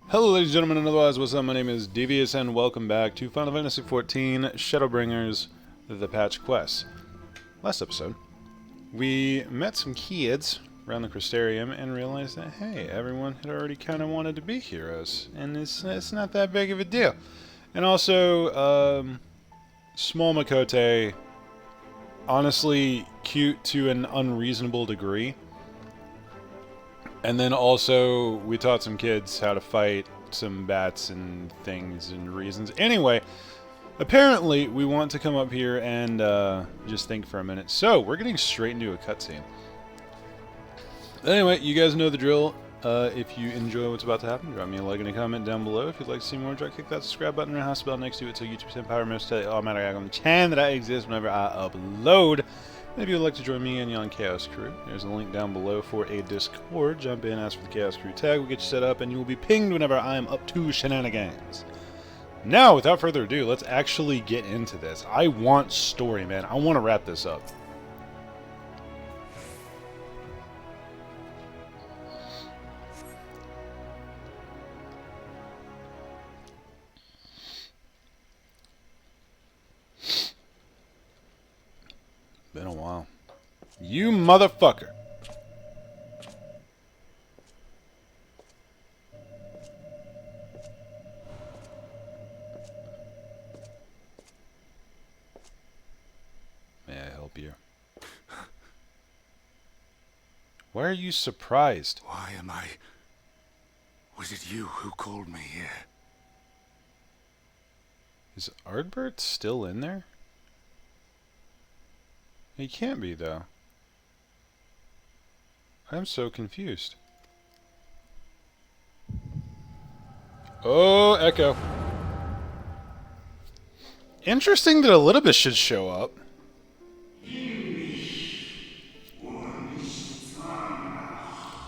Hello ladies and gentlemen, and otherwise, what's up? My name is Devious, and welcome back to Final Fantasy XIV Shadowbringers, the patch quest. Last episode, we met some kids around the Crystarium and realized that, hey, everyone had already kind of wanted to be heroes, and it's not that big of a deal. And also, small Makote, honestly cute to an unreasonable degree. And then also, we taught some kids how to fight some bats and things and reasons. Anyway, apparently, we want to come up here and just think for a minute. So, we're getting straight into a cutscene. Anyway, you guys know the drill. If you enjoy what's about to happen, drop me a like and a comment down below. If you'd like to see more, click that subscribe button and house bell next to it so YouTube send power moves tell you automatically on the channel that I exist whenever I upload. And if you would like to join me and Yon Chaos Crew, there's a link down below for a Discord. Jump in, ask for the Chaos Crew tag, we'll get you set up, and you will be pinged whenever I am up to shenanigans. Now, without further ado, let's actually get into this. I want story, man. I want to wrap this up. Been a while. You motherfucker! May I help you? Why are you surprised? Why am I... Was it you who called me here? Is Ardbert still in there? He can't be, though. I'm so confused. Oh, Echo. Interesting that Elidibus should show up.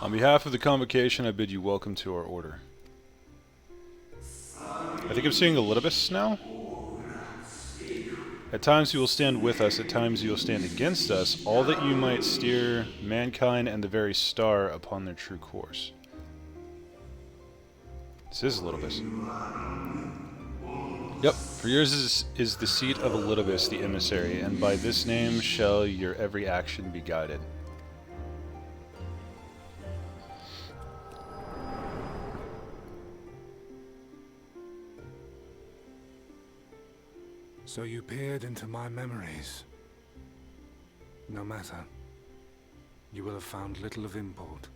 On behalf of the convocation, I bid you welcome to our order. I think I'm seeing Elidibus now. At times you will stand with us, at times you will stand against us, all that you might steer mankind and the very star upon their true course. This is Elidibus. Yep, for yours is the seat of Elidibus, the emissary, and by this name shall your every action be guided. So you peered into my memories. No matter. You will have found little of import.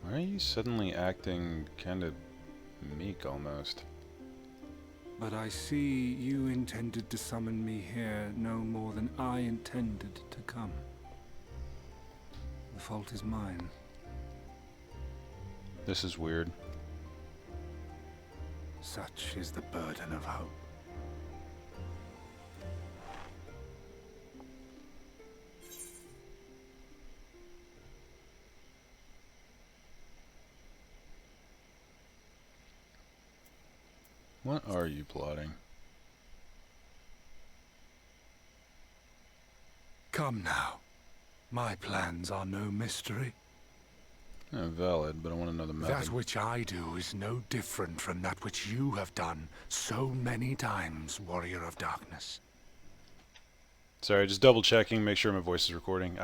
Why are you suddenly acting kind of meek, almost? But I see you intended to summon me here no more than I intended to come. The fault is mine. This is weird. Such is the burden of hope. What are you plotting? Come now. My plans are no mystery. Valid, but I want to know the method. That which I do is no different from that which you have done so many times, Warrior of Darkness. Sorry, just double checking, make sure my voice is recording.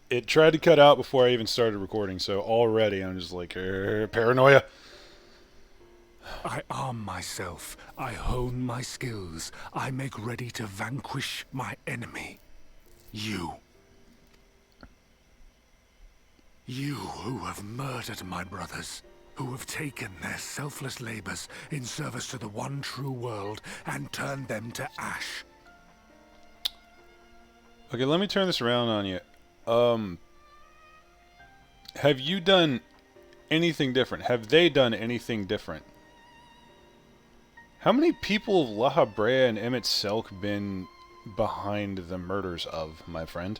It tried to cut out before I even started recording, so already I'm just like, paranoia. I arm myself, I hone my skills, I make ready to vanquish my enemy. You. You who have murdered my brothers, who have taken their selfless labors in service to the one true world and turned them to ash. Okay, let me turn this around on you. Have you done anything different? Have they done anything different? How many people have La Habrea and Emmett Selk been behind the murders of, my friend?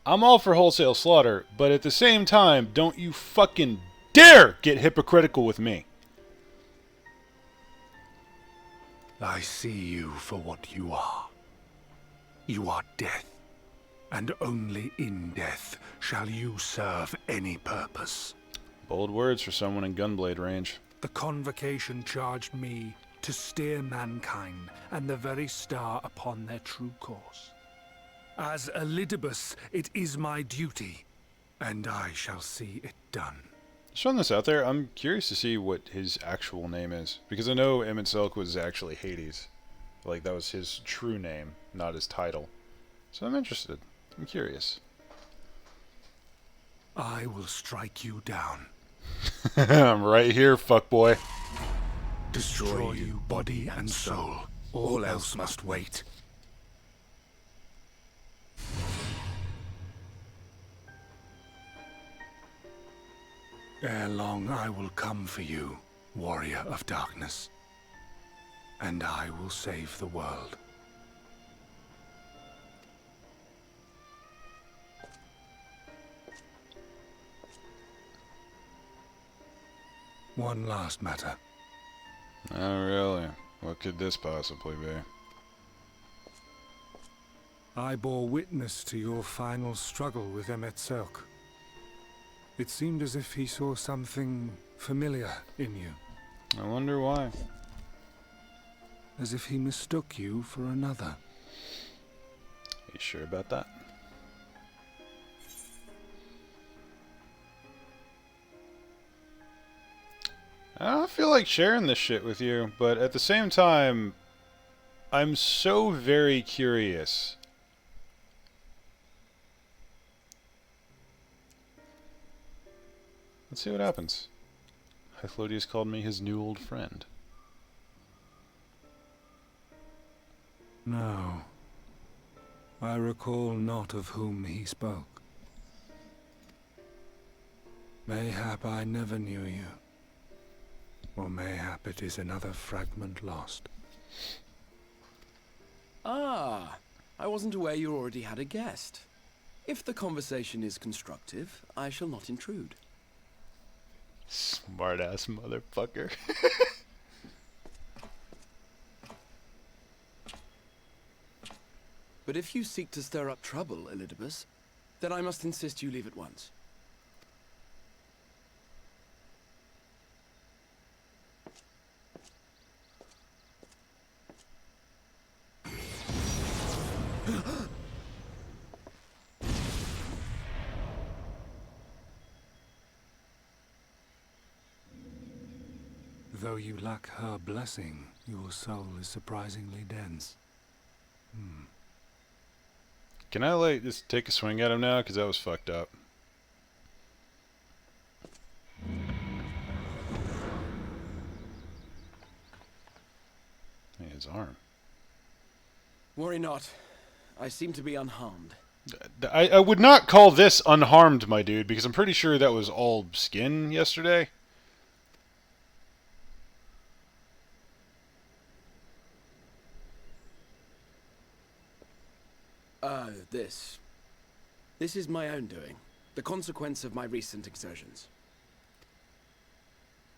I'm all for wholesale slaughter, but at the same time, don't you fucking dare get hypocritical with me. I see you for what you are. You are death, and only in death shall you serve any purpose. Bold words for someone in gunblade range. The convocation charged me to steer mankind and the very star upon their true course. As Elidibus, it is my duty, and I shall see it done. Just throwing this out there, I'm curious to see what his actual name is, because I know Emmett Selk was actually Hades. Like, that was his true name, not his title. So I'm interested. I'm curious. I will strike you down. I'm right here, fuckboy. Destroy you, body and soul. All else must wait. Ere long I will come for you, warrior of darkness. And I will save the world. One last matter. Oh, really? What could this possibly be? I bore witness to your final struggle with Emmett Selk. It seemed as if he saw something familiar in you. I wonder why. As if he mistook you for another. You sure about that? I don't feel like sharing this shit with you, but at the same time, I'm so very curious. Let's see what happens. Hyphlodius called me his new old friend. No. I recall not of whom he spoke. Mayhap I never knew you. Or mayhap it is another fragment lost. Ah, I wasn't aware you already had a guest. If the conversation is constructive, I shall not intrude. Smart-ass motherfucker. But if you seek to stir up trouble, Elidibus, then I must insist you leave at once. Though you lack her blessing, your soul is surprisingly dense. Can I, like, just take a swing at him now? Because that was fucked up. Hey, his arm. Worry not. I seem to be unharmed. I would not call this unharmed, my dude, because I'm pretty sure that was all skin yesterday. This is my own doing. The consequence of my recent exertions.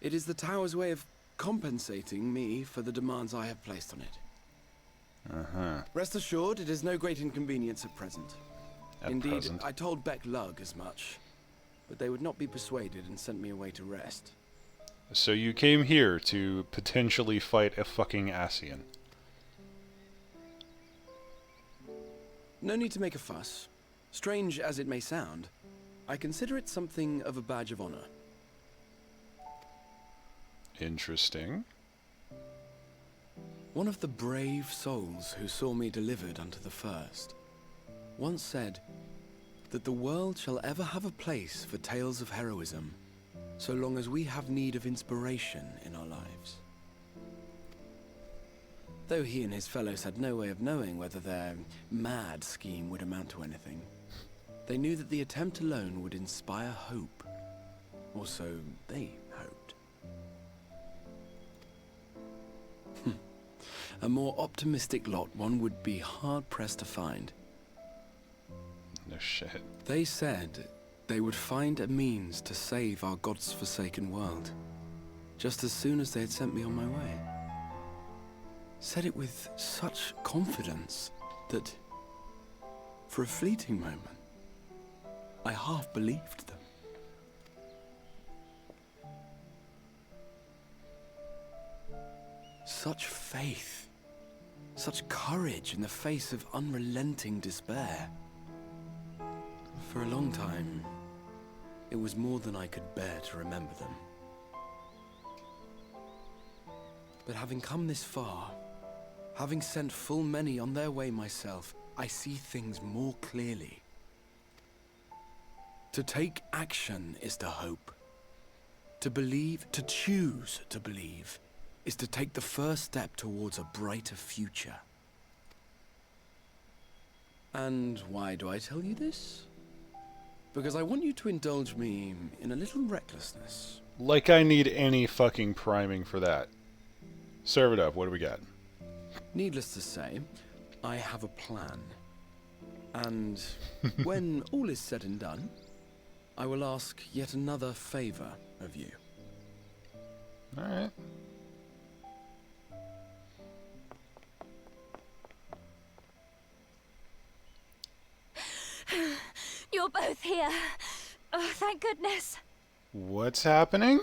It is the tower's way of compensating me for the demands I have placed on it. Uh-huh. Rest assured, it is no great inconvenience at present. Indeed, present. I told Beck Lug as much, but they would not be persuaded and sent me away to rest. So you came here to potentially fight a fucking Ascian. No need to make a fuss. Strange as it may sound, I consider it something of a badge of honor. Interesting. One of the brave souls who saw me delivered unto the first once said that the world shall ever have a place for tales of heroism so long as we have need of inspiration in our lives. Though he and his fellows had no way of knowing whether their mad scheme would amount to anything, they knew that the attempt alone would inspire hope. Or so they hoped. A more optimistic lot one would be hard-pressed to find. No shit. They said they would find a means to save our God's forsaken world, just as soon as they had sent me on my way. Said it with such confidence that, for a fleeting moment, I half believed them. such faith, such courage in the face of unrelenting despair. For a long time, it was more than I could bear to remember them. But having come this far, having sent full many on their way myself, I see things more clearly. To take action is to hope. To believe, to choose to believe, is to take the first step towards a brighter future. And why do I tell you this? Because I want you to indulge me in a little recklessness. Like I need any fucking priming for that. Serve it up. What do we got? Needless to say, I have a plan. And when all is said and done, I will ask yet another favor of you. Alright. You're both here. Oh, thank goodness. What's happening?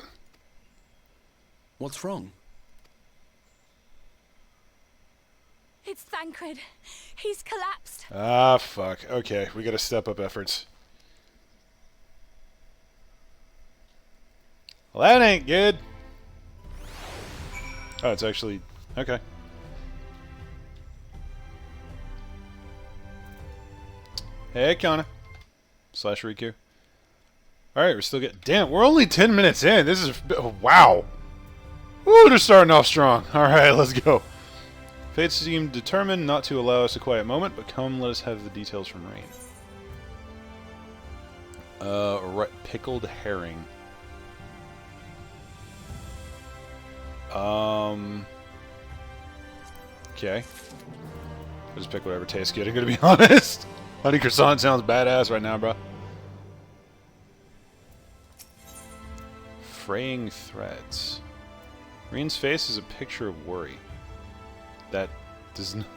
What's wrong? It's Thancred. He's collapsed. Ah, fuck. Okay, we gotta step up efforts. Well, that ain't good. Oh, it's actually... Okay. Hey, Kana. Slash Riku. Alright, we're still getting... Damn, we're only 10 minutes in. This is... Oh, wow. Woo, they're starting off strong. Alright, let's go. Fate seemed determined not to allow us a quiet moment, but come, let us have the details from Rain. Pickled herring. Okay. I'll just pick whatever tastes good, I'm gonna be honest. Honey croissant sounds badass right now, bro. Fraying threads. Rain's face is a picture of worry. That does not...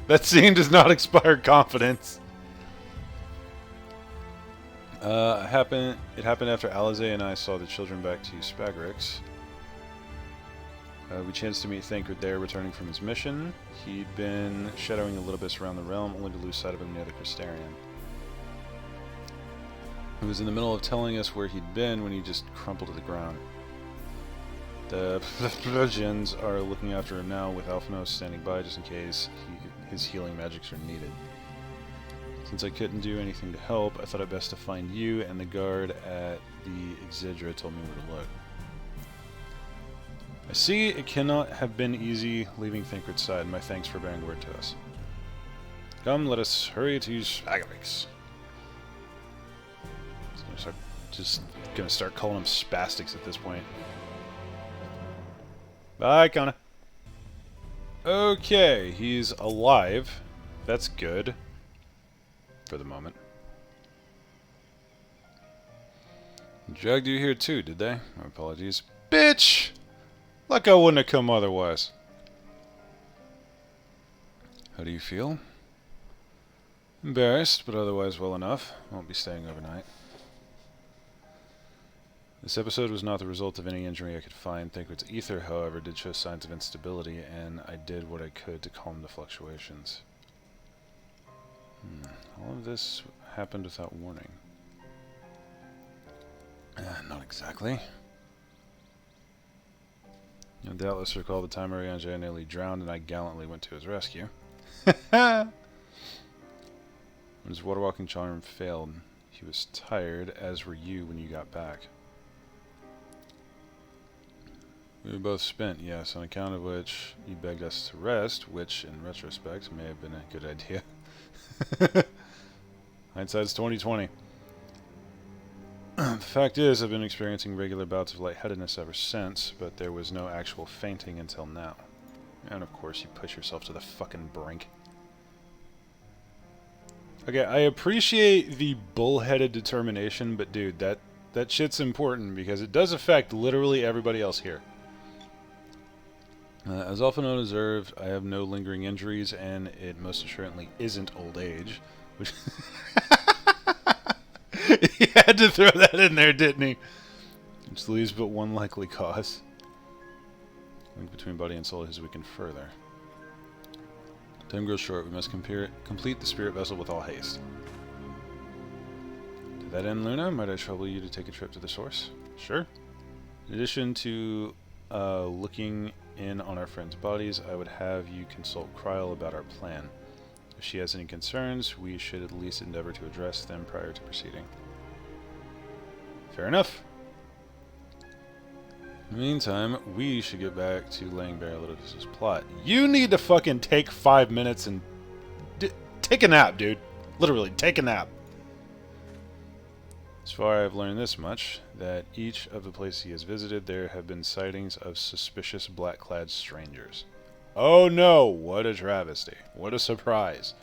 that scene does not inspire confidence. It happened after Alize and I saw the children back to Spagrix. We chanced to meet Thancred there, returning from his mission. He'd been shadowing the little bits around the realm, only to lose sight of him near the Crystarian. He was in the middle of telling us where he'd been when he just crumpled to the ground. The Legends are looking after him now, with Alphonse standing by just in case his healing magics are needed. Since I couldn't do anything to help, I thought it best to find you, and the guard at the Exedra told me where to look. I see it cannot have been easy leaving Thancred's side. My thanks for bearing word to us. Come, let us hurry to Spagrix. Just gonna start calling them spastics at this point. Bye, Kana. Okay, he's alive. That's good. For the moment. Dragged you here too, did they? My apologies. Bitch! Like I wouldn't have come otherwise. How do you feel? Embarrassed, but otherwise well enough. Won't be staying overnight. This episode was not the result of any injury I could find. Thancred's ether, however, did show signs of instability, and I did what I could to calm the fluctuations. All of this happened without warning. Not exactly. You'll doubtless recall the time Ariange nearly drowned and I gallantly went to his rescue. When his water-walking charm failed, he was tired, as were you when you got back. We were both spent, yes, on account of which you begged us to rest, which, in retrospect, may have been a good idea. Hindsight's 20/20. The fact is, I've been experiencing regular bouts of lightheadedness ever since, but there was no actual fainting until now. And of course, you push yourself to the fucking brink. Okay, I appreciate the bullheaded determination, but dude, that shit's important because it does affect literally everybody else here. As often observed, I have no lingering injuries, and it most assuredly isn't old age. Which he had to throw that in there, didn't he? Which leaves but one likely cause. Link between body and soul is weakened further. Time grows short. We must complete the spirit vessel with all haste. To that end, Luna, might I trouble you to take a trip to the source? Sure. In addition to looking in on our friends' bodies, I would have you consult Kryl about our plan. If she has any concerns, we should at least endeavor to address them prior to proceeding. Fair enough. In the meantime, we should get back to laying bare Elidibus's plot. You need to fucking take 5 minutes and take a nap, dude. Literally, take a nap. As far I've learned this much, that each of the places he has visited, there have been sightings of suspicious black-clad strangers. Oh no, what a travesty. What a surprise.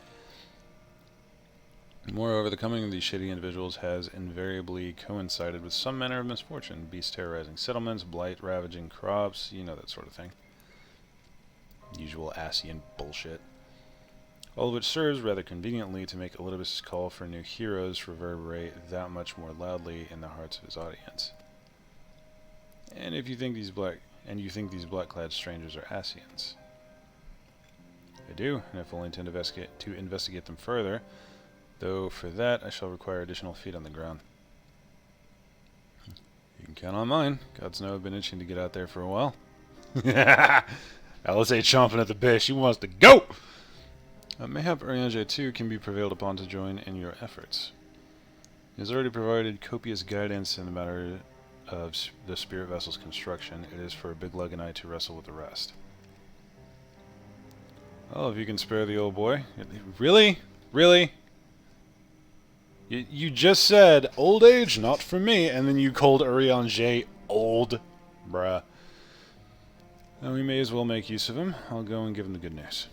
Moreover, the coming of these shitty individuals has invariably coincided with some manner of misfortune. Beasts terrorizing settlements, blight ravaging crops, you know, that sort of thing. Usual Asian bullshit. All of which serves rather conveniently to make Elidibus' call for new heroes reverberate that much more loudly in the hearts of his audience. And if you think these black-clad strangers are Asians. I do, and if only to investigate them further, though for that I shall require additional feet on the ground. You can count on mine. Gods know I've been itching to get out there for a while. Alice ain't chomping at the bit. She wants to go! Mayhap Urianger too can be prevailed upon to join in your efforts. He has already provided copious guidance in the matter of the spirit vessel's construction. It is for Big Lug and I to wrestle with the rest. Oh, if you can spare the old boy. Really? Really? You just said, old age, not for me, and then you called Urianger old. Bruh. And we may as well make use of him. I'll go and give him the good news.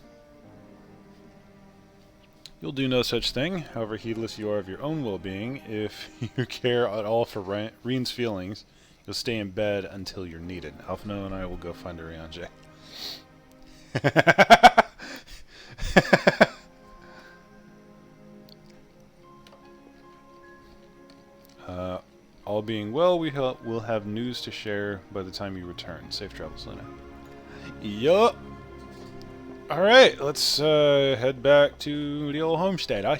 You'll do no such thing, however heedless you are of your own well-being. If you care at all for Reen's feelings, you'll stay in bed until you're needed. Alphino and I will go find Urianger. All being well, we'll have news to share by the time you return. Safe travels, Luna. Yup. Alright, let's head back to the old homestead, eh?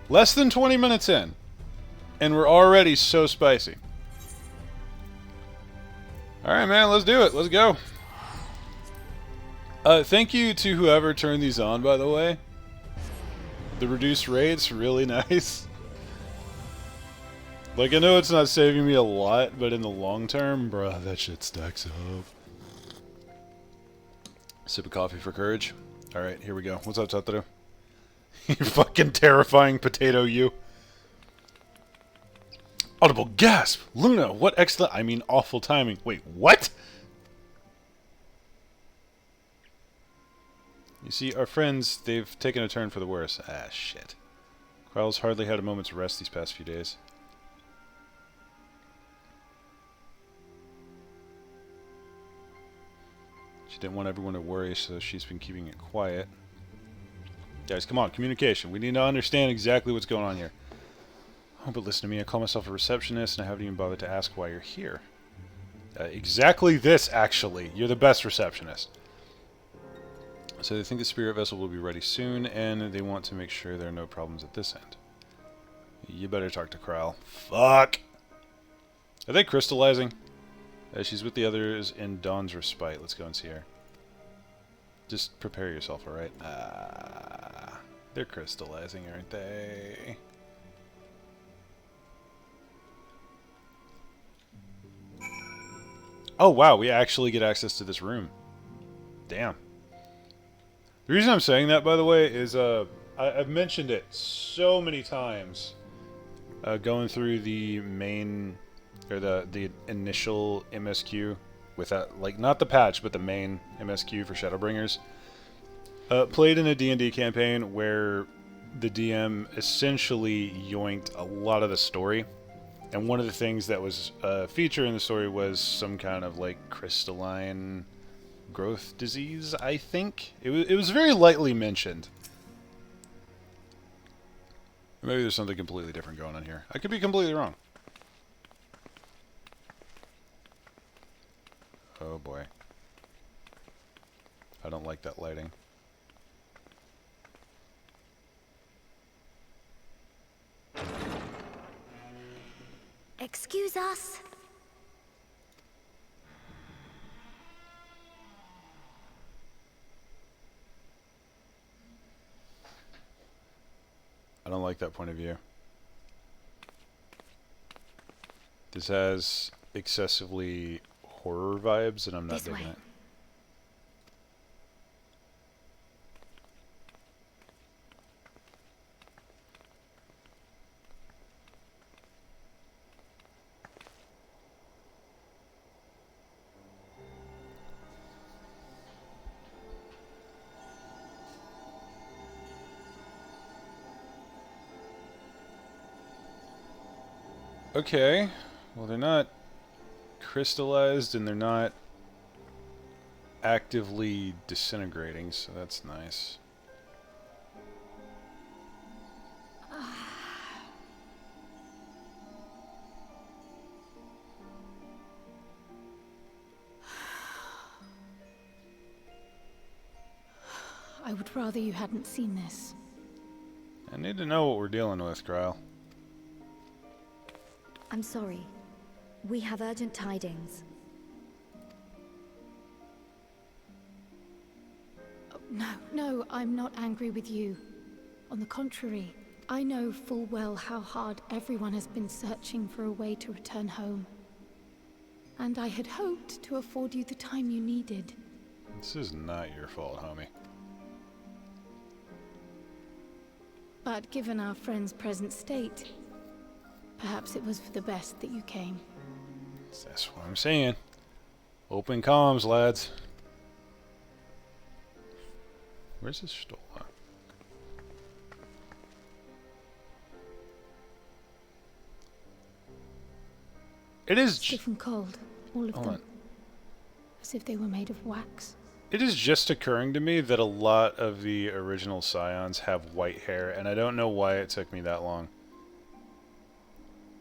Less than 20 minutes in, and we're already so spicy. Alright, man, let's do it. Let's go. Thank you to whoever turned these on, by the way. The reduced rates, really nice. Like, I know it's not saving me a lot, but in the long term, bruh, that shit stacks up. Sip of coffee for courage. Alright, here we go. What's up, Totoro? You fucking terrifying potato, you. Audible gasp! Luna, what excellent... I mean, awful timing. Wait, what? You see, our friends, they've taken a turn for the worse. Ah, shit. Kryl's hardly had a moment's rest these past few days. She didn't want everyone to worry, so she's been keeping it quiet. Guys, come on, communication. We need to understand exactly what's going on here. Oh, but listen to me. I call myself a receptionist, and I haven't even bothered to ask why you're here. Exactly this, actually. You're the best receptionist. So they think the spirit vessel will be ready soon, and they want to make sure there are no problems at this end. You better talk to Kryl. Fuck! Are they crystallizing? She's with the others in Dawn's respite. Let's go and see her. Just prepare yourself, alright? They're crystallizing, aren't they? Oh wow, we actually get access to this room. Damn. The reason I'm saying that, by the way, is I've mentioned it so many times going through the main, or the initial MSQ with that, like, not the patch, but the main MSQ for Shadowbringers. Played in a D&D campaign where the DM essentially yoinked a lot of the story. And one of the things that was featured in the story was some kind of, like, crystalline growth disease, I think. It was very lightly mentioned. Maybe there's something completely different going on here. I could be completely wrong. Oh boy. I don't like that lighting. Excuse us. I don't like that point of view. This has excessively horror vibes, and I'm not This digging way. it. Okay, well they're not crystallized and they're not actively disintegrating, so that's nice. I would rather you hadn't seen this. I need to know what we're dealing with, Krile. I'm sorry. We have urgent tidings. Oh, no, I'm not angry with you. On the contrary, I know full well how hard everyone has been searching for a way to return home. And I had hoped to afford you the time you needed. This is not your fault, homie. But given our friend's present state, perhaps it was for the best that you came. That's what I'm saying. Open comms, lads. Where's this stolen? It is. Stiff and cold, all of Hold them. on. As if they were made of wax. It is just occurring to me that a lot of the original Scions have white hair, and I don't know why it took me that long.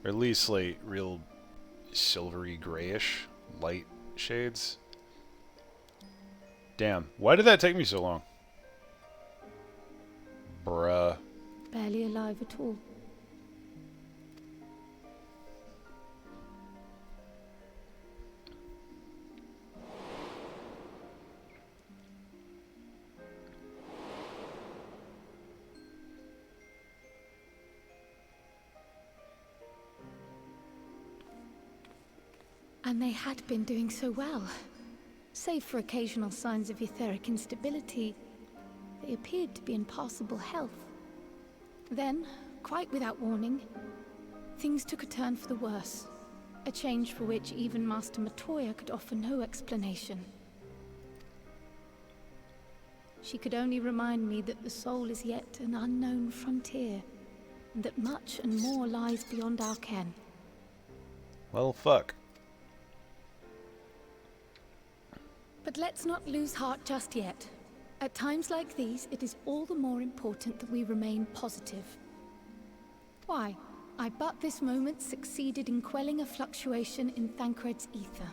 Or at least, like, real silvery grayish light shades. Damn, why did that take me so long? Bruh. Barely alive at all. And they had been doing so well. Save for occasional signs of etheric instability, they appeared to be in passable health. Then, quite without warning, things took a turn for the worse. A change for which even Master Matoya could offer no explanation. She could only remind me that the soul is yet an unknown frontier, and that much and more lies beyond our ken. Well, fuck. But let's not lose heart just yet. At times like these, it is all the more important that we remain positive. Why? I but this moment succeeded in quelling a fluctuation in Thancred's ether.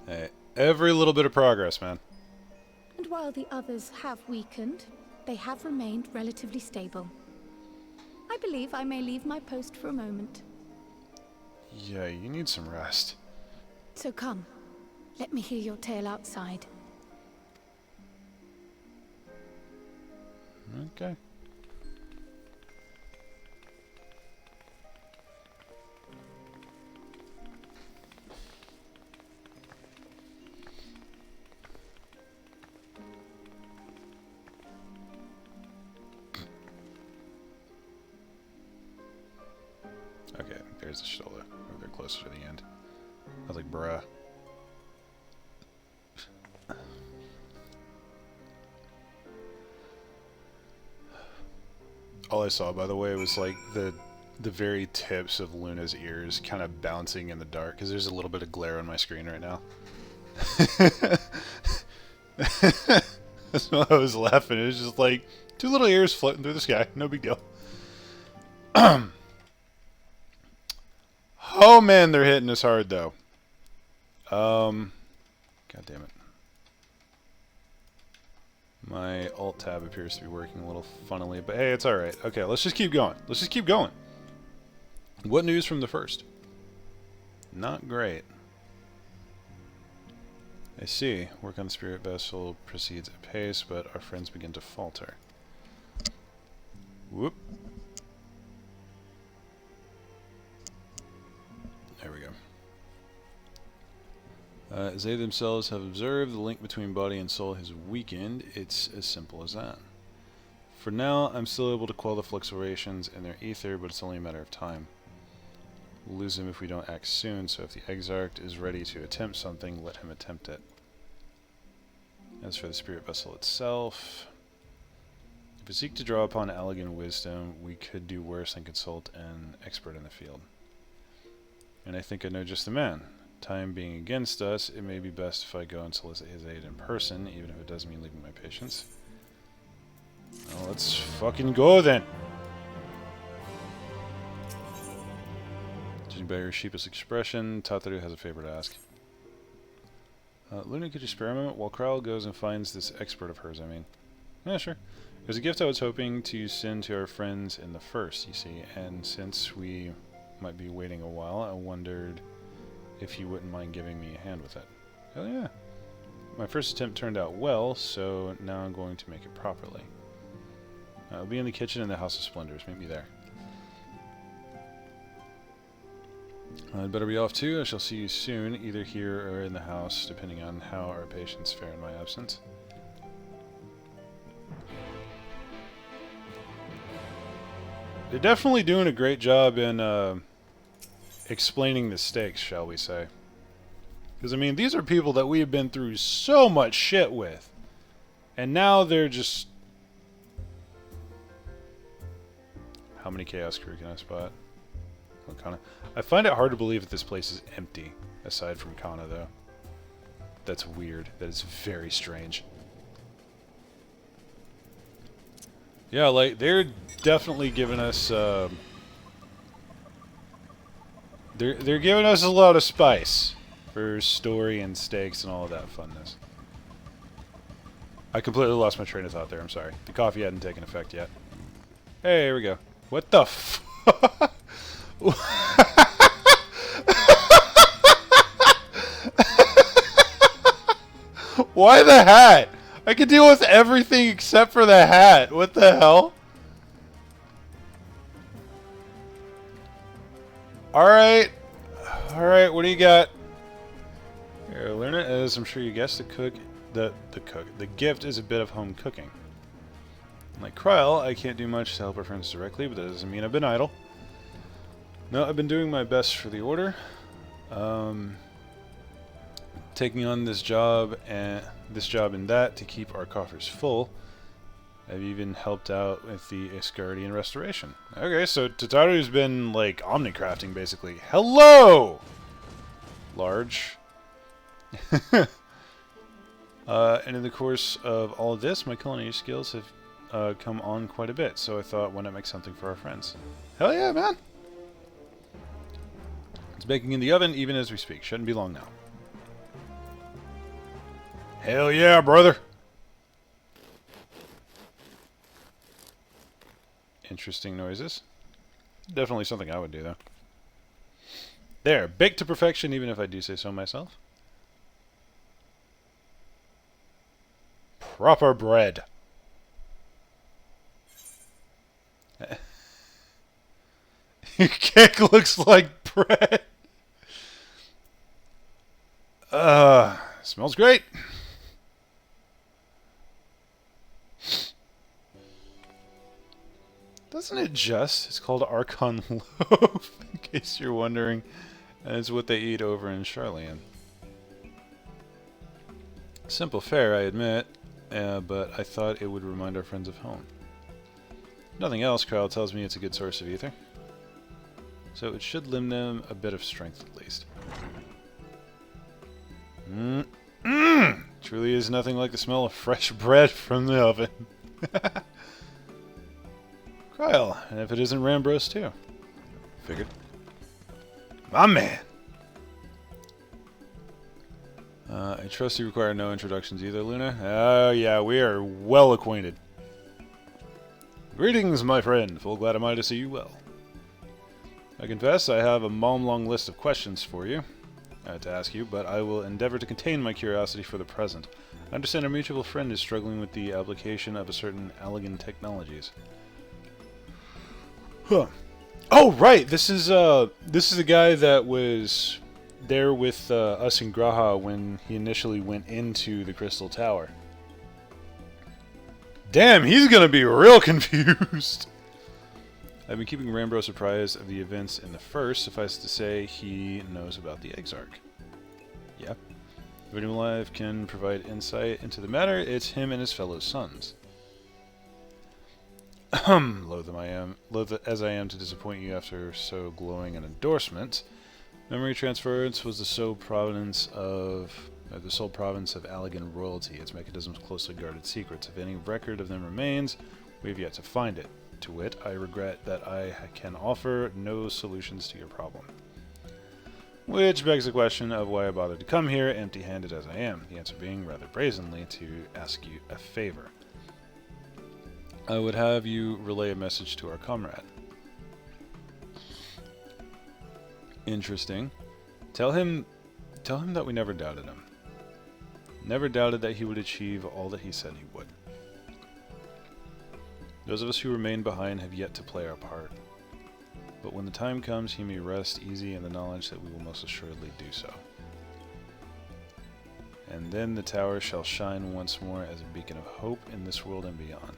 Hey, every little bit of progress, man. And while the others have weakened, they have remained relatively stable. I believe I may leave my post for a moment. Yeah, you need some rest. So come, let me hear your tale outside. Okay. Okay, there's the shoulder. Oh, they're closer to the end. I was like, bruh. All I saw, by the way, was like the very tips of Luna's ears kind of bouncing in the dark, because there's a little bit of glare on my screen right now. That's why I was laughing. It was just like two little ears floating through the sky. No big deal. Oh man, they're hitting us hard though. God damn it. My alt tab appears to be working a little funnily, but hey, it's alright. Okay, let's just keep going. Let's just keep going. What news from the first? Not great. I see. Work on the spirit vessel proceeds at pace, but our friends begin to falter. Whoop. There we go. As they themselves have observed, the link between body and soul has weakened. It's as simple as that. For now, I'm still able to quell the fluctuations in their ether, but it's only a matter of time. We'll lose him if we don't act soon, so if the Exarch is ready to attempt something, let him attempt it. As for the spirit vessel itself, if we seek to draw upon elegant wisdom, we could do worse than consult an expert in the field. And I think I know just the man. Time being against us, it may be best if I go and solicit his aid in person, even if it does mean leaving my patients. Well, let's fucking go then! Judging by your sheepish expression, Tataru has a favor to ask. Luna, could you spare a moment while Kral goes and finds this expert of hers, I mean? Yeah, sure. It was a gift I was hoping to send to our friends in the first, you see, and since we might be waiting a while, I wondered if you wouldn't mind giving me a hand with it. Hell yeah. My first attempt turned out well, so now I'm going to make it properly. I'll be in the kitchen in the House of Splendors. Meet me there. I'd better be off too. I shall see you soon, either here or in the house, depending on how our patients fare in my absence. They're definitely doing a great job in explaining the stakes, shall we say. Because, I mean, these are people that we have been through so much shit with. And now they're just... How many Chaos Crew can I spot? What Kana? I find it hard to believe that this place is empty, aside from Kana, though. That's weird. That is very strange. Yeah, like, they're definitely giving us, They're giving us a lot of spice for story and stakes and all of that funness. I completely lost my train of thought there, I'm sorry. The coffee hadn't taken effect yet. Hey, here we go. What the fuck? Why the hat? I can deal with everything except for the hat. What the hell? Alright. Alright, what do you got? Here, learn it as I'm sure you guessed, the gift is a bit of home cooking. Like Kryl, I can't do much to help our friends directly, but that doesn't mean I've been idle. No, I've been doing my best for the Order. Taking on this job and that to keep our coffers full. I've even helped out with the Asgardian restoration. Okay, so Tataru's been, like, omnicrafting, basically. Hello! Large. And in the course of all of this, my culinary skills have come on quite a bit, so I thought, why not make something for our friends? Hell yeah, man! It's baking in the oven even as we speak. Shouldn't be long now. Hell yeah, brother! Interesting noises. Definitely something I would do, though. There, baked to perfection, even if I do say so myself. Proper bread. Your cake looks like bread. Smells great. Doesn't it just? It's called Archon Loaf, in case you're wondering. And it's what they eat over in Charlian. Simple fare, I admit, but I thought it would remind our friends of home. Nothing else, Kyle tells me it's a good source of ether. So it should lend them a bit of strength at least. Truly is nothing like the smell of fresh bread from the oven. Kyle, and if it isn't Rambros too. Figured. My man! I trust you require no introductions either, Luna. Oh, yeah, we are well acquainted. Greetings, my friend. Full glad am I to see you well. I confess I have a long list of questions for you to ask you, but I will endeavor to contain my curiosity for the present. I understand our mutual friend is struggling with the application of a certain Allegan technologies. Huh. Oh, right. This is the guy that was there with us in Graha when he initially went into the Crystal Tower. Damn, he's gonna be real confused. I've been keeping Rambros apprised of the events in the first. Suffice to say, he knows about the Exarch. Yeah. If anyone alive can provide insight into the matter, it's him and his fellow sons. Loath as I am to disappoint you after so glowing an endorsement, memory transference was the sole province of Allegan royalty. Its mechanisms closely guarded secrets. If any record of them remains, we have yet to find it. To wit, I regret that I can offer no solutions to your problem. Which begs the question of why I bothered to come here, empty-handed as I am. The answer being, rather brazenly, to ask you a favor. I would have you relay a message to our comrade. Interesting. Tell him that we never doubted him. Never doubted that he would achieve all that he said he would. Those of us who remain behind have yet to play our part. But when the time comes, he may rest easy in the knowledge that we will most assuredly do so. And then the tower shall shine once more as a beacon of hope in this world and beyond.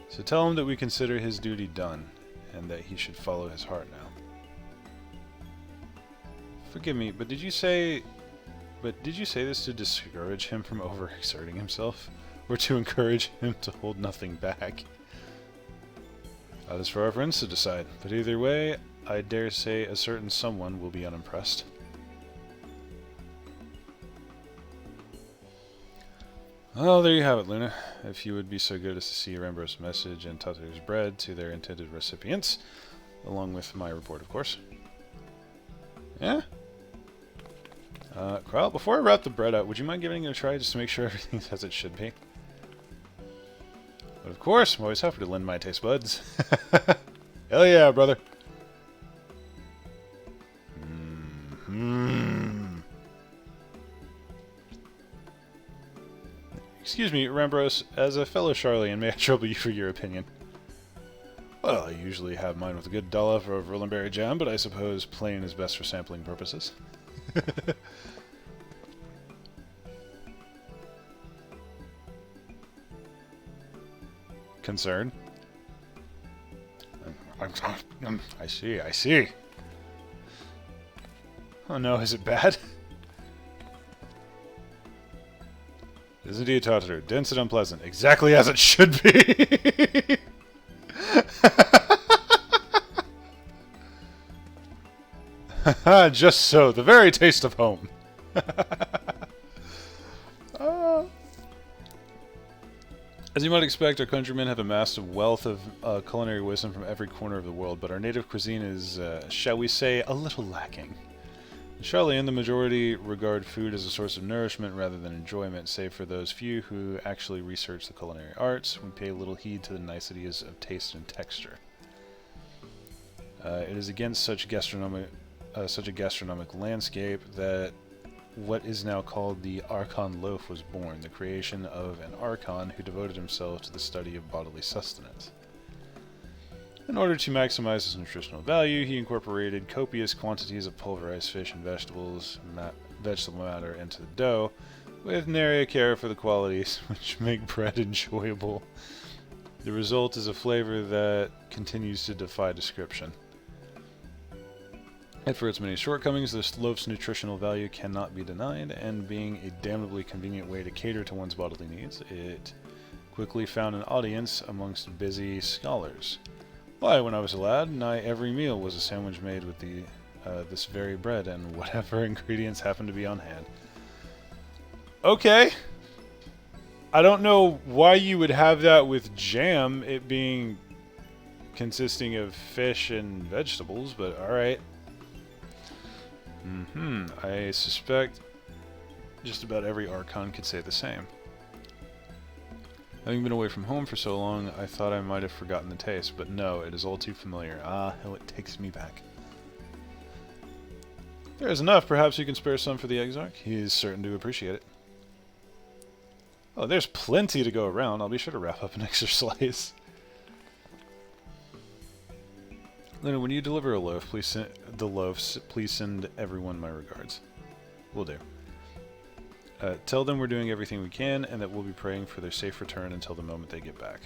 So tell him that we consider his duty done, and that he should follow his heart now. Forgive me, but did you say this to discourage him from overexerting himself? Or to encourage him to hold nothing back? That is for our friends to decide, but either way, I dare say a certain someone will be unimpressed. Well, there you have it, Luna. If you would be so good as to see Rambros' message and Tatar's bread to their intended recipients, along with my report, of course. Yeah? Kyle, before I wrap the bread out, would you mind giving it a try just to make sure everything's as it should be? But of course, I'm always happy to lend my taste buds. Hell yeah, brother. Excuse me, Rambros, as a fellow Charlian, may I trouble you for your opinion? Well, I usually have mine with a good dollop of Rolandberry jam, but I suppose plain is best for sampling purposes. Concern? I see. Oh no, is it bad? It is indeed Tatar. Dense and unpleasant. Exactly as it should be! Just so. The very taste of home. As you might expect, our countrymen have amassed a wealth of culinary wisdom from every corner of the world, but our native cuisine is, shall we say, a little lacking. In Charlian, the majority regard food as a source of nourishment rather than enjoyment, save for those few who actually research the culinary arts. We pay little heed to the niceties of taste and texture. It is against such a gastronomic landscape that what is now called the Archon Loaf was born, the creation of an Archon who devoted himself to the study of bodily sustenance. In order to maximize his nutritional value, he incorporated copious quantities of pulverized fish and vegetable matter into the dough, with nary a care for the qualities which make bread enjoyable. The result is a flavor that continues to defy description. And for its many shortcomings, this loaf's nutritional value cannot be denied, and being a damnably convenient way to cater to one's bodily needs, it quickly found an audience amongst busy scholars. Why, when I was a lad, nigh every meal was a sandwich made with this very bread and whatever ingredients happened to be on hand. Okay. I don't know why you would have that with jam, it being consisting of fish and vegetables, but alright. I suspect just about every Archon could say the same. Having been away from home for so long, I thought I might have forgotten the taste, but no, it is all too familiar. Ah, how it takes me back. There is enough. Perhaps you can spare some for the Exarch. He is certain to appreciate it. Oh, there's plenty to go around. I'll be sure to wrap up an extra slice. Leonard, when you deliver a loaf, please send the loaves. Please send everyone my regards. Will do. Tell them we're doing everything we can, and that we'll be praying for their safe return until the moment they get back.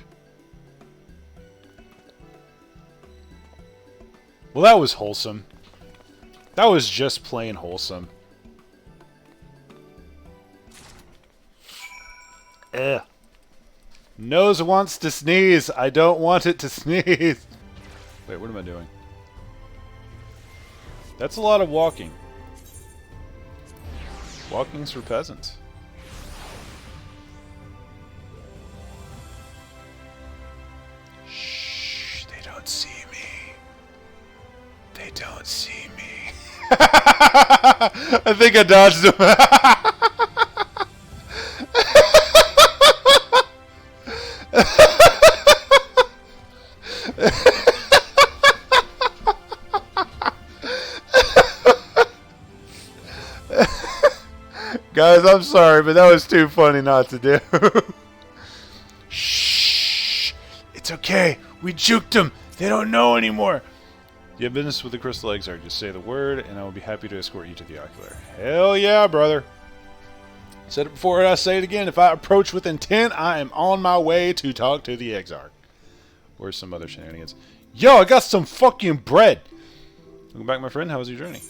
Well, that was wholesome. That was just plain wholesome. Ugh. Nose wants to sneeze. I don't want it to sneeze. Wait, what am I doing? That's a lot of walking. Walking's for peasants. Shh, they don't see me. They don't see me. I think I dodged him. Guys, I'm sorry, but that was too funny not to do. Shh! It's okay. We juked them. They don't know anymore. You have business with the Crystal Exarch. Just say the word, and I will be happy to escort you to the Ocular. Hell yeah, brother. Said it before, and I say it again. If I approach with intent, I am on my way to talk to the Exarch. Or some other shenanigans. Yo, I got some fucking bread. Welcome back, my friend. How was your journey?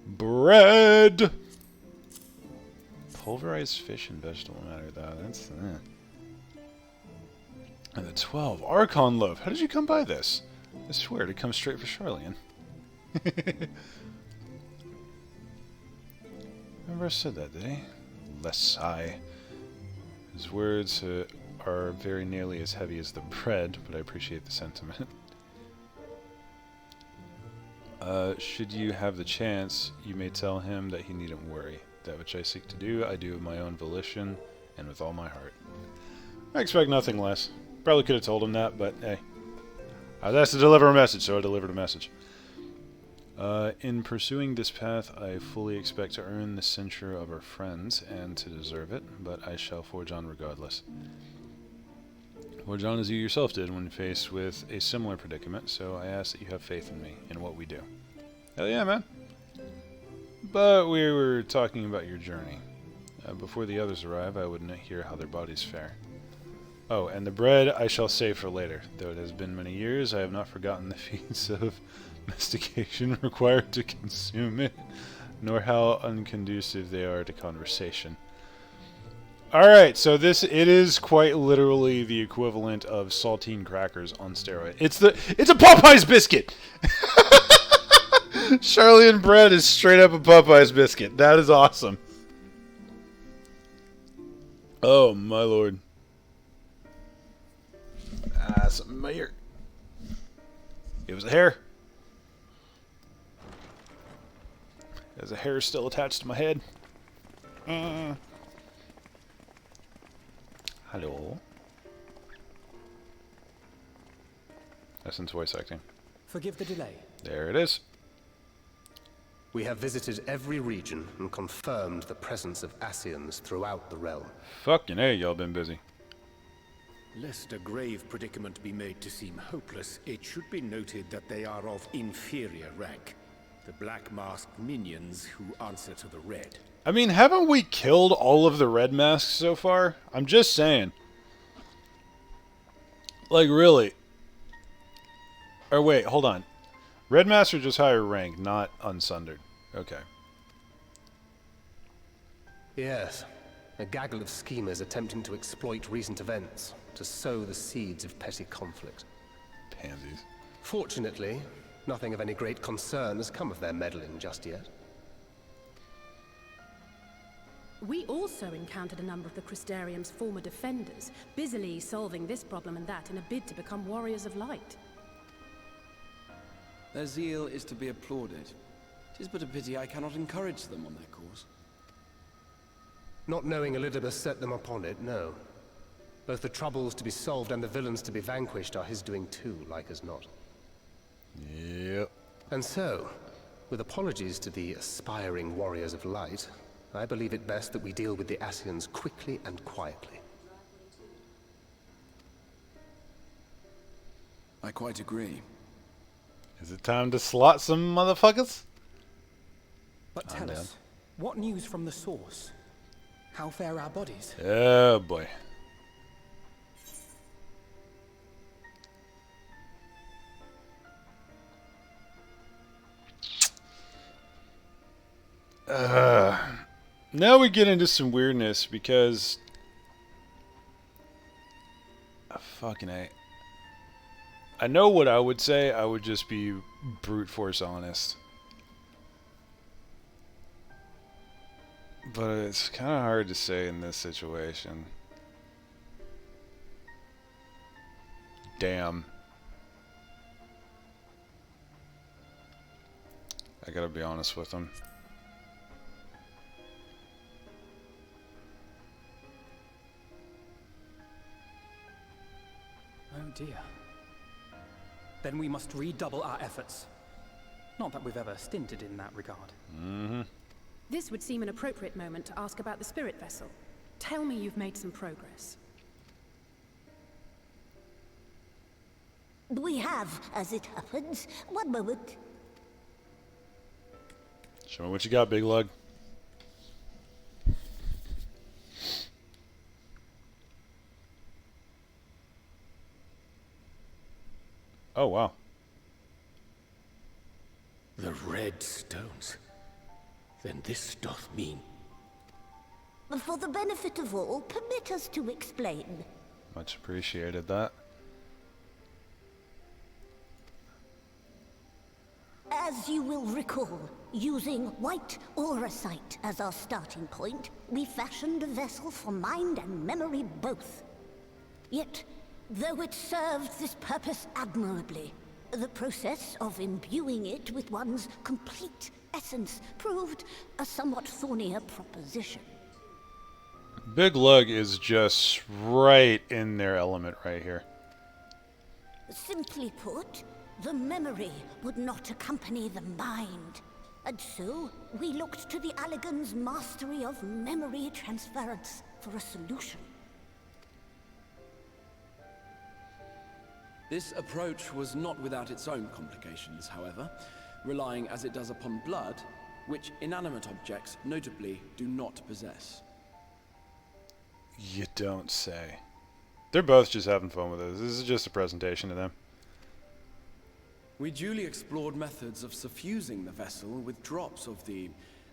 Bread. Pulverized fish and vegetable matter, though. That's that. And the 12 Archon loaf. How did you come by this? I swear it comes straight for Charlian. Never said that, did he? Lessai. His words are very nearly as heavy as the bread, but I appreciate the sentiment. Should you have the chance, you may tell him that he needn't worry. That which I seek to do, I do of my own volition, and with all my heart. I expect nothing less. Probably could have told him that, but hey. I was asked to deliver a message, so I delivered a message. In pursuing this path, I fully expect to earn the censure of our friends, and to deserve it, but I shall forge on regardless. Forge on as you yourself did when faced with a similar predicament, so I ask that you have faith in me, in what we do. Hell yeah, man! But we were talking about your journey. Before the others arrive, I would hear how their bodies fare. Oh, and the bread I shall save for later. Though it has been many years, I have not forgotten the feats of mastication required to consume it, nor how unconducive they are to conversation. Alright, so it is quite literally the equivalent of saltine crackers on steroids. It's a Popeye's biscuit! Charlian bread is straight up a Popeye's biscuit. That is awesome. Oh, my lord. Ah, something in my ear. It was a hair. There's a hair still attached to my head. Hello. Essence voice acting. Forgive the delay. There it is. We have visited every region and confirmed the presence of Ascians throughout the realm. Fucking hey, y'all been busy. Lest a grave predicament be made to seem hopeless, it should be noted that they are of inferior rank. The black masked minions who answer to the red. I mean, haven't we killed all of the red masks so far? I'm just saying. Like, really. Or wait, hold on. Red masks are just higher rank, not unsundered. Okay. Yes. A gaggle of schemers attempting to exploit recent events to sow the seeds of petty conflict. Pansies. Fortunately, nothing of any great concern has come of their meddling just yet. We also encountered a number of the Crystarium's former defenders, busily solving this problem and that in a bid to become warriors of light. Their zeal is to be applauded. 'Tis but a pity I cannot encourage them on their course. Not knowing Elidibus set them upon it, no. Both the troubles to be solved and the villains to be vanquished are his doing too, like as not. Yep. And so, with apologies to the aspiring warriors of light, I believe it best that we deal with the Ascians quickly and quietly. I quite agree. Is it time to slot some motherfuckers? But tell us, what news from the source? How fare our bodies? Oh boy. Now we get into some weirdness because fucking A. I know what I would say. I would just be brute force honest. But it's kind of hard to say in this situation. Damn. I gotta be honest with him. Oh dear. Then we must redouble our efforts. Not that we've ever stinted in that regard. Mm-hmm. This would seem an appropriate moment to ask about the spirit vessel. Tell me you've made some progress. We have, as it happens. One moment. Show me what you got, big lug. Oh, wow. The red stones. Then this doth mean... For the benefit of all, permit us to explain. Much appreciated that. As you will recall, using white auracite as our starting point, we fashioned a vessel for mind and memory both. Yet, though it served this purpose admirably, the process of imbuing it with one's complete essence proved a somewhat thornier proposition. Big Lug is just right in their element right here. Simply put, the memory would not accompany the mind. And so, we looked to the Allegans' mastery of memory transference for a solution. This approach was not without its own complications, however, relying as it does upon blood, which inanimate objects notably do not possess. You don't say. They're both just having fun with this. This is just a presentation to them. We duly explored methods of suffusing the vessel with drops of the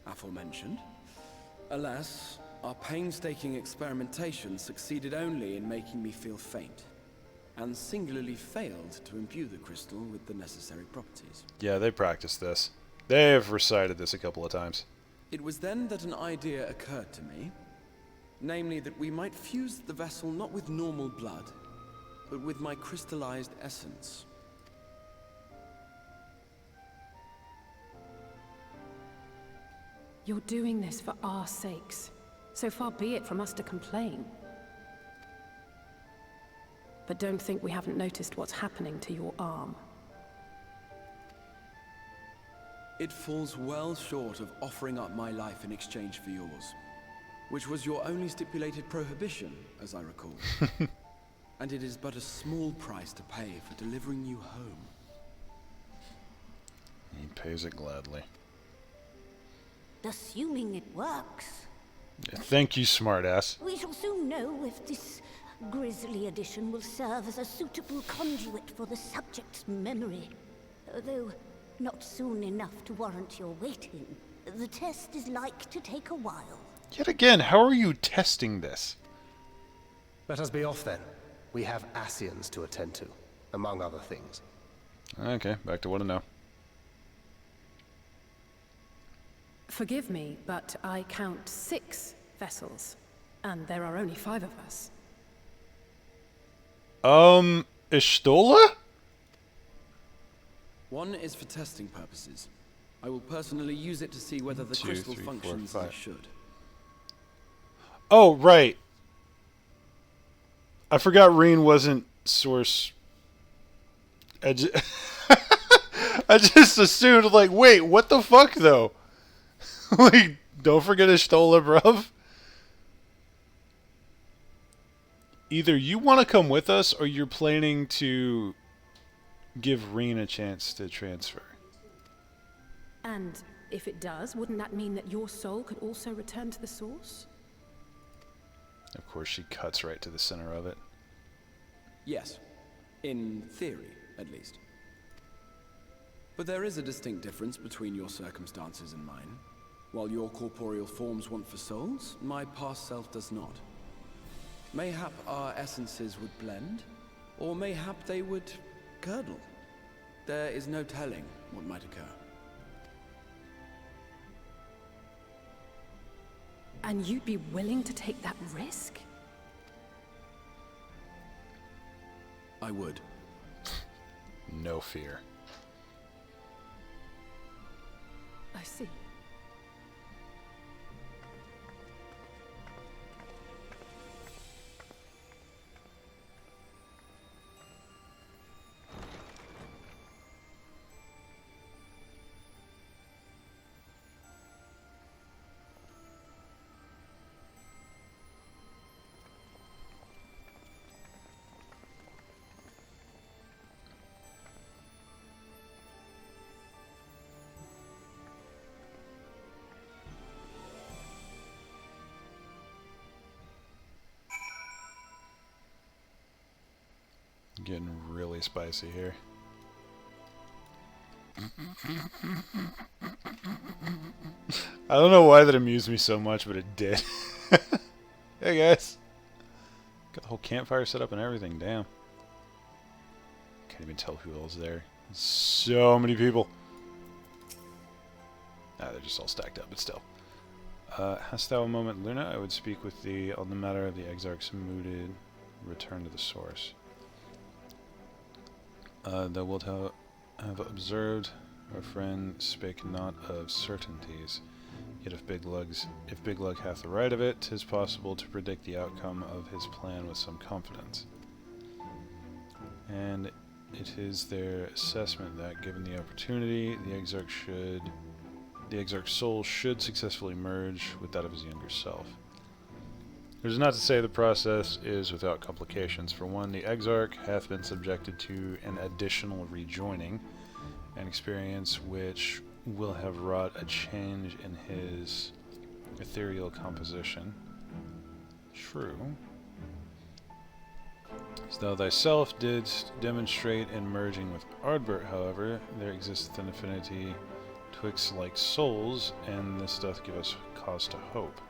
aforementioned. Alas, our painstaking experimentation succeeded only in making me feel faint, and singularly failed to imbue the crystal with the necessary properties. Yeah, they practiced this. They have recited this a couple of times. It was then that an idea occurred to me, namely that we might fuse the vessel not with normal blood, but with my crystallized essence. You're doing this for our sakes. So far be it from us to complain. But don't think we haven't noticed what's happening to your arm. It falls well short of offering up my life in exchange for yours, which was your only stipulated prohibition, as I recall. And it is but a small price to pay for delivering you home. He pays it gladly. Assuming it works. Thank you, smartass. We shall soon know if this grisly addition will serve as a suitable conduit for the subject's memory. Although not soon enough to warrant your waiting. The test is like to take a while. Yet again, how are you testing this? Let us be off then. We have Ascians to attend to, among other things. Okay, back to what I know. Forgive me, but I count 6 vessels, and there are only 5 of us. Ishtola? One is for testing purposes. I will personally use it to see whether the 2, crystal 3, 4, functions as 5. it should. Oh, right. I forgot Reen wasn't source. I just assumed, like, wait, what the fuck, though? Like, don't forget Ishtola, bruv. Either you want to come with us, or you're planning to give Reen a chance to transfer. And if it does, wouldn't that mean that your soul could also return to the source? Of course, she cuts right to the center of it. Yes. In theory, at least. But there is a distinct difference between your circumstances and mine. While your corporeal forms want for souls, my past self does not. Mayhap our essences would blend, or mayhap they would curdle. There is no telling what might occur. And you'd be willing to take that risk? I would. No fear. I see. Getting really spicy here. I don't know why that amused me so much, but it did. Hey guys. Got the whole campfire set up and everything, damn. Can't even tell who else is there. So many people. Ah, they're just all stacked up, but still. Hast thou a moment, Luna? I would speak with thee on the matter of the Exarch's mooted return to the source. Thou wilt have observed our friend spake not of certainties, yet if Big Lug hath the right of it, 'tis possible to predict the outcome of his plan with some confidence. And it is their assessment that, given the opportunity, the Exarch's soul should successfully merge with that of his younger self. It is not to say the process is without complications. For one, the Exarch hath been subjected to an additional rejoining, an experience which will have wrought a change in his ethereal composition. True. As thou thyself didst demonstrate in merging with Ardbert, however, there existeth an affinity twixt like souls, and this doth give us cause to hope.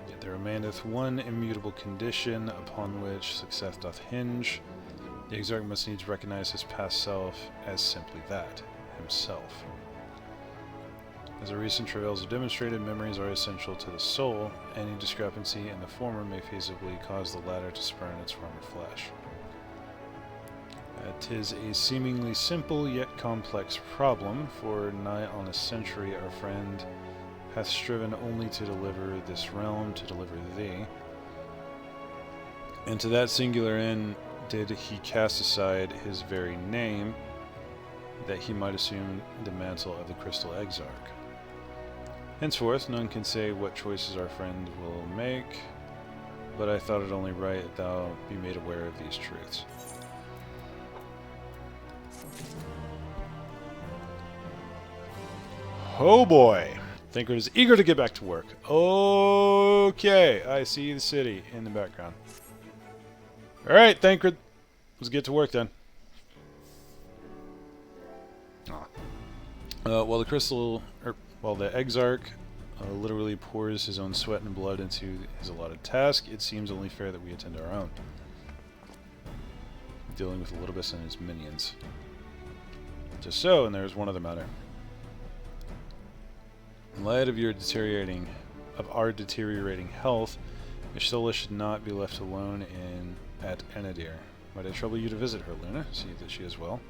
Yet there remaineth one immutable condition upon which success doth hinge. The Exarch must needs recognize his past self as simply that, himself. As the recent travails have demonstrated, memories are essential to the soul. Any discrepancy in the former may feasibly cause the latter to spurn its former flesh. 'Tis a seemingly simple yet complex problem, for nigh on a century our friend hath striven only to deliver this realm, to deliver thee. And to that singular end did he cast aside his very name, that he might assume the mantle of the Crystal Exarch. Henceforth, none can say what choices our friend will make, but I thought it only right that thou be made aware of these truths. Oh boy! Thancred is eager to get back to work. Okay, I see the city in the background. Alright, Thancred. Let's get to work then. While the Exarch literally pours his own sweat and blood into his allotted task, it seems only fair that we attend to our own. Dealing with Elidibus and his minions. Just so, and there's one other matter. In light of our deteriorating health, Ishtola should not be left alone at Enadir. Might I trouble you to visit her, Luna? See that she is well.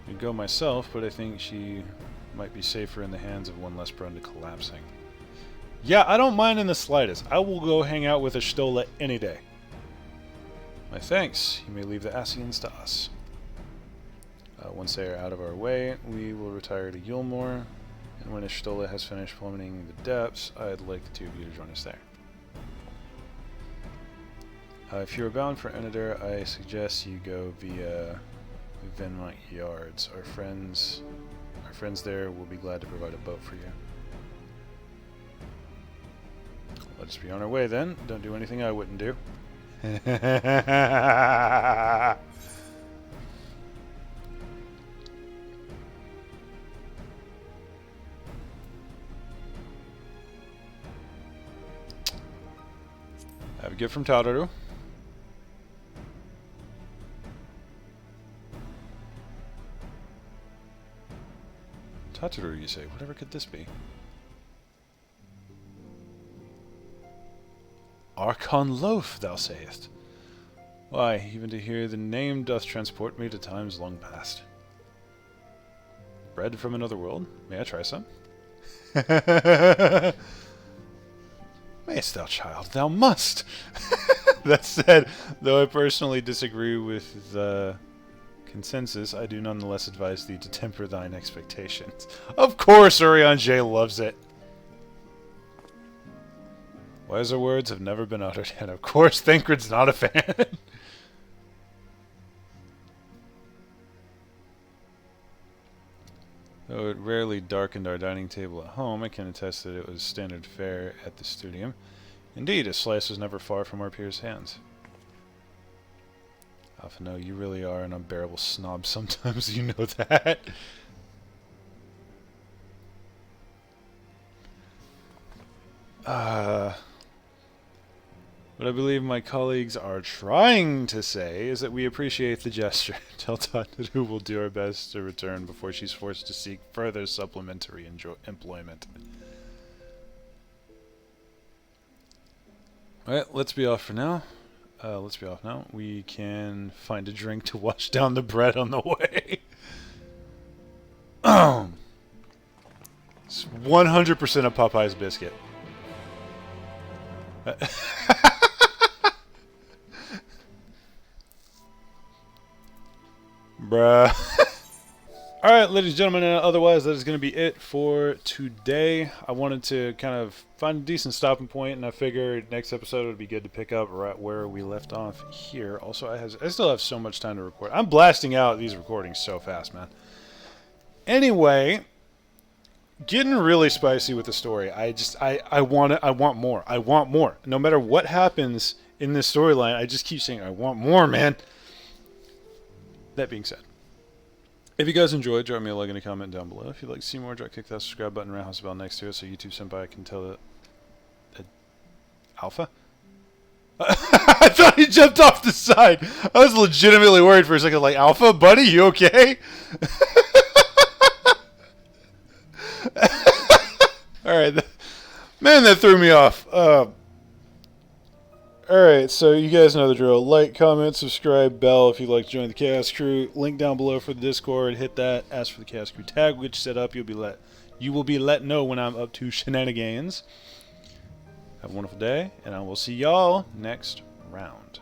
I'd go myself, but I think she Might be safer in the hands of one less prone to collapsing. Yeah, I don't mind in the slightest. I will go hang out with a Stola any day. My thanks. You may leave the Asians to us. Once they are out of our way, we will retire to Yulmore, and when Ishtola has finished plummeting the depths, I'd like the two of you to join us there. If you are bound for Enadur, I suggest you go via Venmont Yards. Our friends there will be glad to provide a boat for you. Let us be on our way then. Don't do anything I wouldn't do. Have a gift from Tadaru. Tataru, you say? Whatever could this be? Archon loaf, thou sayest? Why, even to hear the name doth transport me to times long past. Bread from another world? May I try some? Mayest thou, child, thou must! That said, though I personally disagree with the consensus, I do nonetheless advise thee to temper thine expectations. Of course Urian J loves it! Wiser words have never been uttered, and of course Thancred's not a fan. Though it rarely darkened our dining table at home, I can attest that it was standard fare at the studium. Indeed, a slice was never far from our peers' hands. Alpha, no, you really are an unbearable snob sometimes, you know that. What I believe my colleagues are trying to say is that we appreciate the gesture. Tell Tataru we'll do our best to return before she's forced to seek further supplementary employment. Alright, let's be off for now. We can find a drink to wash down the bread on the way. It's 100% a Popeye's biscuit. Bruh. Alright, ladies and gentlemen, otherwise that is going to be it for today. I wanted to kind of find a decent stopping point, and I figured next episode would be good to pick up right where we left off here. Also, I still have so much time to record. I'm blasting out these recordings so fast, man. Anyway, getting really spicy with the story. I want more. No matter what happens in this storyline, I just keep saying I want more, man. That being said, if you guys enjoyed, drop me a like and a comment down below. If you'd like to see more, click that subscribe button, roundhouse bell next to it, so YouTube senpai can tell it. Alpha? I thought he jumped off the side. I was legitimately worried for a second, like, Alpha, buddy, you okay? Alright, man, that threw me off. Alright, so you guys know the drill. Like, comment, subscribe, bell if you'd like to join the Chaos Crew. Link down below for the Discord. Hit that. Ask for the Chaos Crew tag. We'll get you set up. You will be let know when I'm up to shenanigans. Have a wonderful day, and I will see y'all next round.